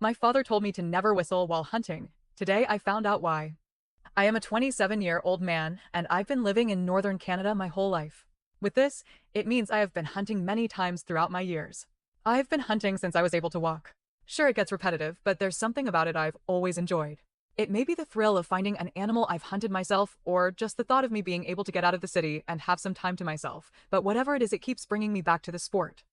My father told me to never whistle while hunting. Today I found out why. I am a 27-year-old man, and I've been living in northern Canada my whole life. With this, it means I have been hunting many times throughout my years. I've been hunting since I was able to walk. Sure, it gets repetitive, but there's something about it I've always enjoyed. It may be the thrill of finding an animal I've hunted myself, or just the thought of me being able to get out of the city and have some time to myself, but whatever it is, it keeps bringing me back to the sport.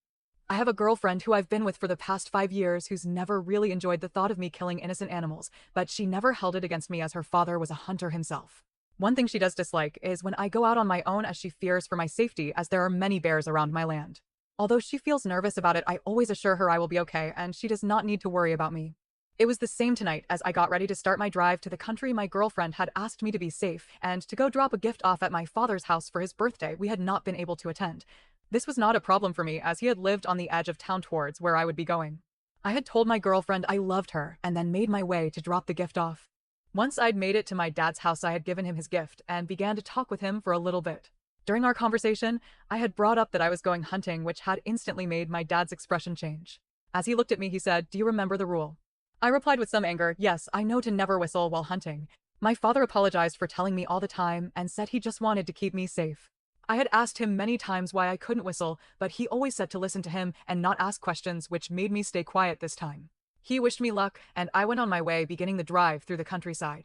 I have a girlfriend who I've been with for the past 5 years who's never really enjoyed the thought of me killing innocent animals, but she never held it against me as her father was a hunter himself. One thing she does dislike is when I go out on my own, as she fears for my safety as there are many bears around my land. Although she feels nervous about it, I always assure her I will be okay and she does not need to worry about me. It was the same tonight. As I got ready to start my drive to the country, my girlfriend had asked me to be safe and to go drop a gift off at my father's house for his birthday we had not been able to attend. This was not a problem for me as he had lived on the edge of town towards where I would be going. I had told my girlfriend I loved her and then made my way to drop the gift off. Once I'd made it to my dad's house, I had given him his gift and began to talk with him for a little bit. During our conversation, I had brought up that I was going hunting, which had instantly made my dad's expression change. As he looked at me, he said, "Do you remember the rule?" I replied with some anger, "Yes, I know to never whistle while hunting." My father apologized for telling me all the time and said he just wanted to keep me safe. I had asked him many times why I couldn't whistle, but he always said to listen to him and not ask questions, which made me stay quiet this time. He wished me luck, and I went on my way, beginning the drive through the countryside.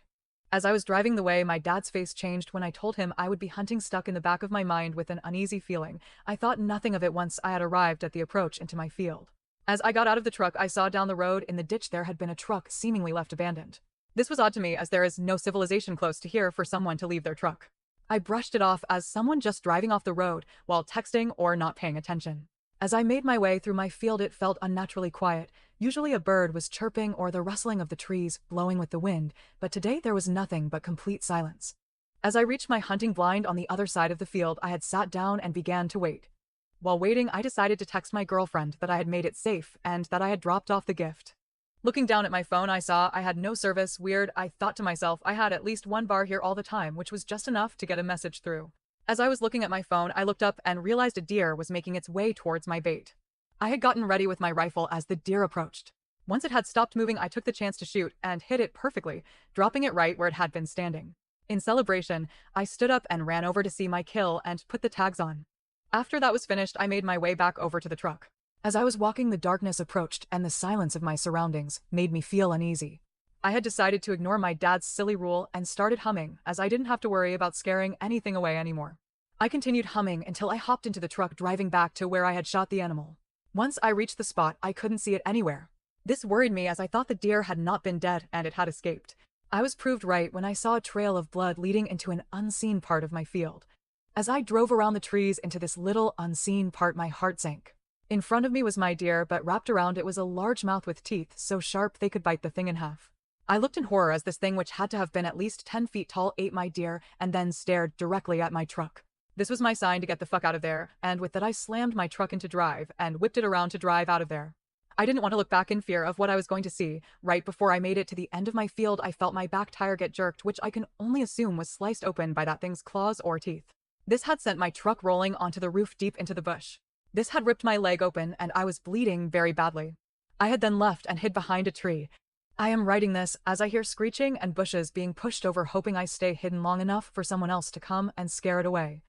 As I was driving the way, my dad's face changed when I told him I would be hunting. Stuck in the back of my mind with an uneasy feeling. I thought nothing of it once I had arrived at the approach into my field. As I got out of the truck, I saw down the road in the ditch there had been a truck seemingly left abandoned. This was odd to me as there is no civilization close to here for someone to leave their truck. I brushed it off as someone just driving off the road while texting or not paying attention. As I made my way through my field, it felt unnaturally quiet. Usually a bird was chirping or the rustling of the trees blowing with the wind, but today there was nothing but complete silence. As I reached my hunting blind on the other side of the field, I had sat down and began to wait. While waiting, I decided to text my girlfriend that I had made it safe and that I had dropped off the gift. Looking down at my phone, I saw I had no service. Weird, I thought to myself. I had at least one bar here all the time, which was just enough to get a message through. As I was looking at my phone, I looked up and realized a deer was making its way towards my bait. I had gotten ready with my rifle as the deer approached. Once it had stopped moving, I took the chance to shoot and hit it perfectly, dropping it right where it had been standing. In celebration, I stood up and ran over to see my kill and put the tags on. After that was finished, I made my way back over to the truck. As I was walking, the darkness approached and the silence of my surroundings made me feel uneasy. I had decided to ignore my dad's silly rule and started humming, as I didn't have to worry about scaring anything away anymore. I continued humming until I hopped into the truck, driving back to where I had shot the animal. Once I reached the spot, I couldn't see it anywhere. This worried me as I thought the deer had not been dead and it had escaped. I was proved right when I saw a trail of blood leading into an unseen part of my field. As I drove around the trees into this little unseen part, my heart sank. In front of me was my deer, but wrapped around it was a large mouth with teeth so sharp they could bite the thing in half. I looked in horror as this thing, which had to have been at least 10 feet tall, ate my deer and then stared directly at my truck. This was my sign to get the fuck out of there, and with that I slammed my truck into drive and whipped it around to drive out of there. I didn't want to look back in fear of what I was going to see. Right before I made it to the end of my field, I felt my back tire get jerked, which I can only assume was sliced open by that thing's claws or teeth. This had sent my truck rolling onto the roof deep into the bush. This had ripped my leg open and I was bleeding very badly. I had then left and hid behind a tree. I am writing this as I hear screeching and bushes being pushed over, hoping I stay hidden long enough for someone else to come and scare it away.